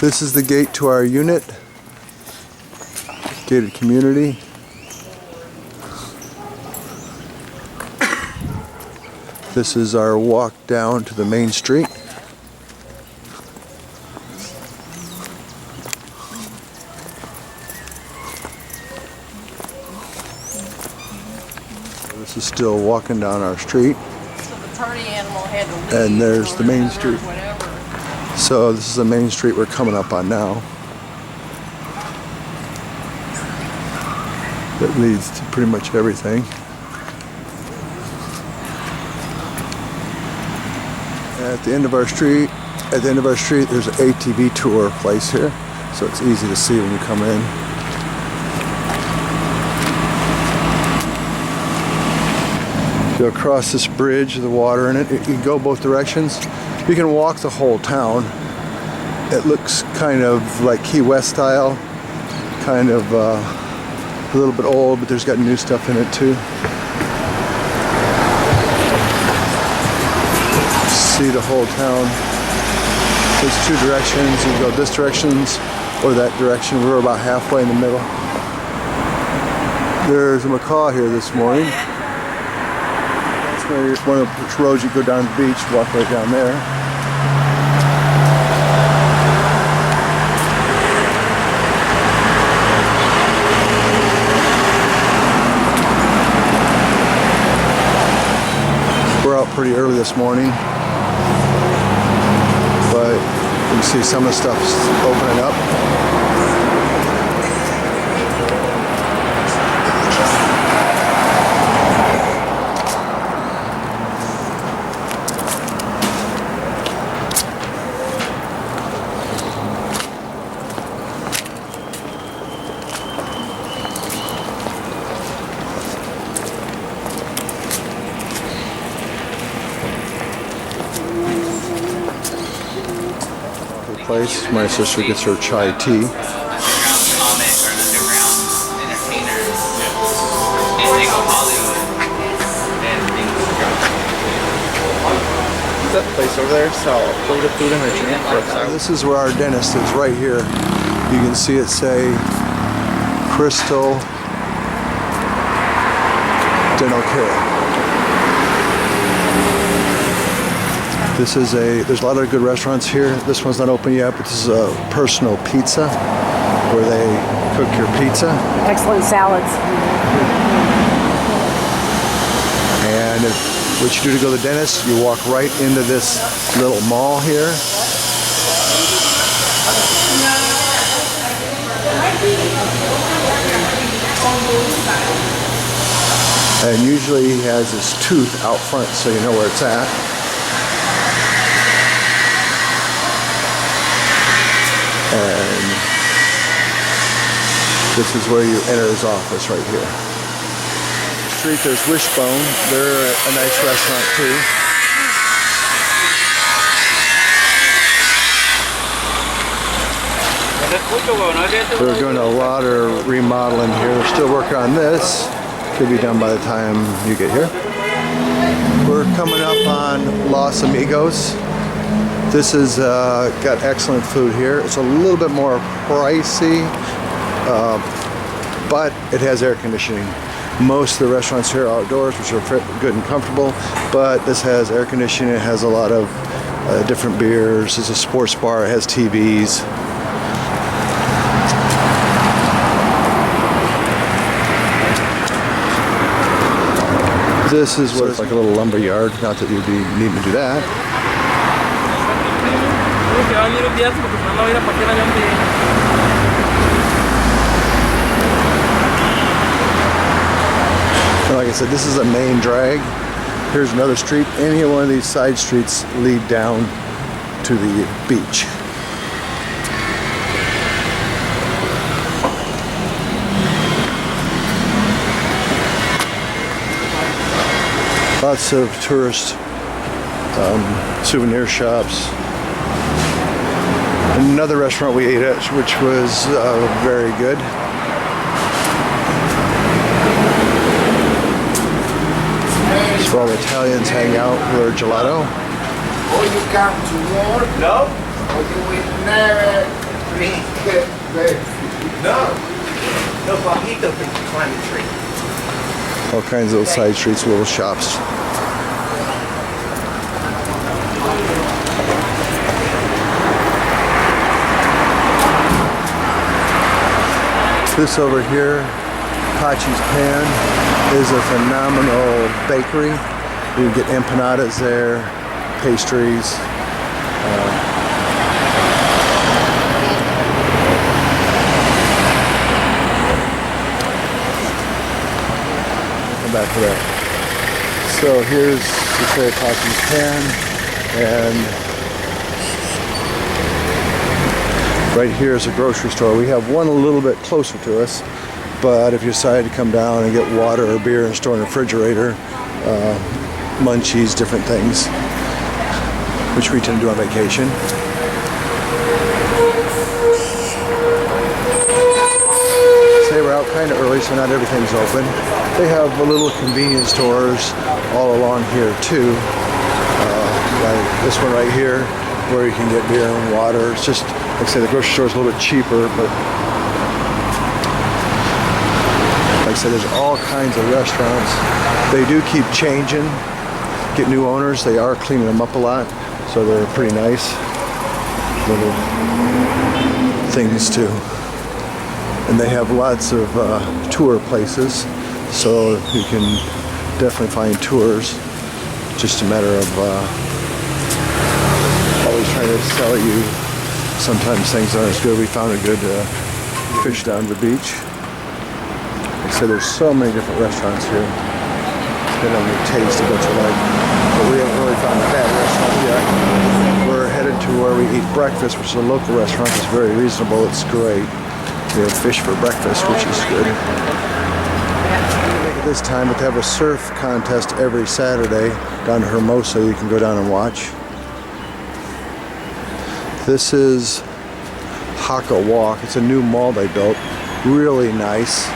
This is the gate to our unit, gated community. This is our walk down to the main street. This is still walking down our street. So the party animal had to leave. And there's the main street. So this is the main street we're coming up on now. That leads to pretty much everything. At the end of our street, there's an ATV tour place here, so it's easy to see when you come in. If you go across this bridge, the water in it, you can go both directions. You can walk the whole town. It looks kind of like Key West style, kind of a little bit old, but there's got new stuff in it too. See the whole town. There's two directions. You can go this direction or that direction. We're about halfway in the middle. There's a macaw here this morning. That's one of the roads you go down to the beach, walk right down there. We're out pretty early this morning. But you can see some of the stuff's opening up. Place. My sister gets her chai tea. That place over there, so put the food in the drink. This is where our dentist is, right here. You can see it say Crystal Dental Care. There's a lot of good restaurants here. This one's not open yet, but this is a personal pizza where they cook your pizza. Excellent salads. And what you do to go to the dentist, you walk right into this little mall here. And usually he has his tooth out front so you know where it's at. And this is where you enter his office right here. Street, there's Wishbone. They're a nice restaurant too. They're doing a lot of remodeling here. They're still working on this. Could be done by the time you get here. We're coming up on Los Amigos. This has got excellent food here. It's a little bit more pricey, but it has air conditioning. Most of the restaurants here are outdoors, which are good and comfortable, but this has air conditioning. It has a lot of different beers. It's a sports bar. It has TVs. This is what it's like, a little lumber yard. Not that you'd be needing to do that. And like I said, this is a main drag. Here's another street. Any one of these side streets lead down to the beach. Lots of tourist souvenir shops. Another restaurant we ate at, which was very good. It's where all the Italians hang out with their gelato. Or you come to work, no? Or you will never No, Bajito can climb a tree. All kinds of little side streets, little shops. This over here, Pachi's Pan, is a phenomenal bakery. You can get empanadas there, pastries. Come back to that. So here's the tray of Pachi's Pan, and right here is a grocery store. We have one a little bit closer to us, but if you decide to come down and get water or beer and store in a refrigerator, munchies, different things, which we tend to do on vacation. Say we're out kind of early, so not everything's open. They have little convenience stores all along here too. Like this one right here, where you can get beer and water. It's just, like I say, the grocery store is a little bit cheaper, but like I said, there's all kinds of restaurants. They do keep changing, get new owners. They are cleaning them up a lot, so they're pretty nice little things too. And they have lots of tour places, so you can definitely find tours. Just a matter of always trying to sell you. Sometimes things aren't as good. We found a good fish down the beach. Like I said, there's so many different restaurants here. Depending on your taste of what you like. But we haven't really found a bad restaurant yet. We're headed to where we eat breakfast, which is a local restaurant. It's very reasonable. It's great. We have fish for breakfast, which is good. At this time, but they have a surf contest every Saturday down to Hermosa. You can go down and watch. This is JACO Walk. It's a new mall they built. Really nice.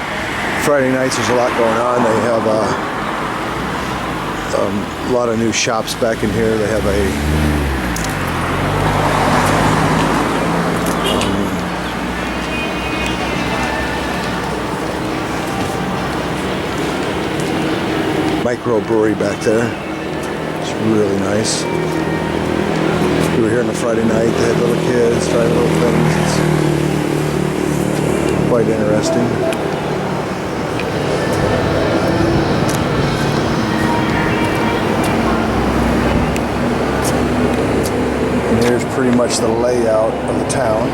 Friday nights there's a lot going on. They have a lot of new shops back in here. They have a microbrewery back there. It's really nice. We were here on a Friday night. They had little kids trying little things. It's quite interesting. And here's pretty much the layout of the town.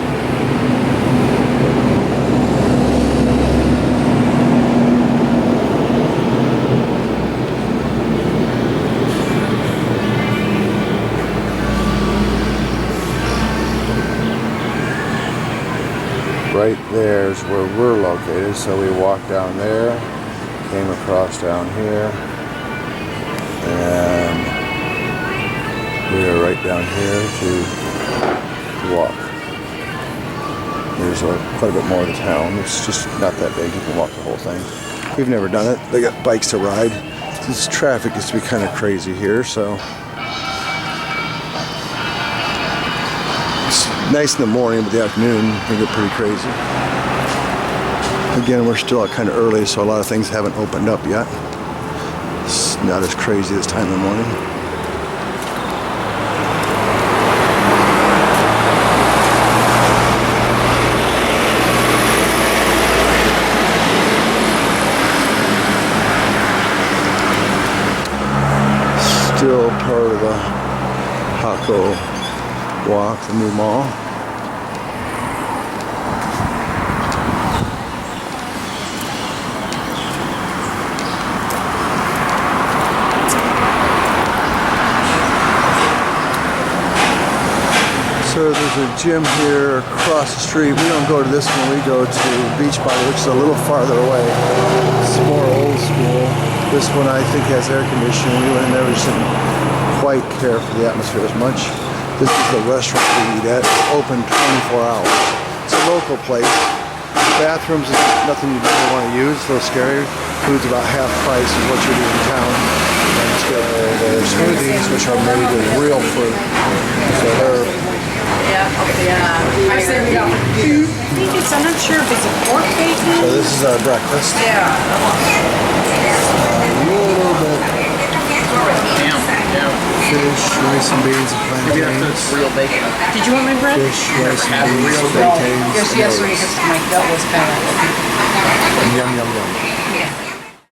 Right there is where we're located, so we walked down there, came across down here, and we are right down here to walk. There's quite a bit more of the town. It's just not that big. You can walk the whole thing. We've never done it. They got bikes to ride. This traffic used to be kind of crazy here, so nice in the morning, but the afternoon can get pretty crazy. Again, we're still out kind of early, so a lot of things haven't opened up yet. It's not as crazy this time in the morning. Still part of the JACO Walk, the new mall. So there's a gym here across the street. We don't go to this one, we go to Beach Body, which is a little farther away. It's more old school. This one I think has air conditioning. We went in there, we just didn't quite care for the atmosphere as much. This is the restaurant we eat at. It's open 24 hours. It's a local place. Bathrooms is nothing you really want to use. It's a little scary. Food's about half price of what you do in town. And it's got their smoothies, which are made with real fruit. So they're I'm not sure if it's a pork bacon. So this is our breakfast. Yeah. A little bit Damn. Yeah. fish, rice and beans, and Maybe that's plantains. real bacon. Did you want my bread? Fish, rice had and beans, real plantains. Yes, yesterday because my gut was kind of. Yum, yum, yum.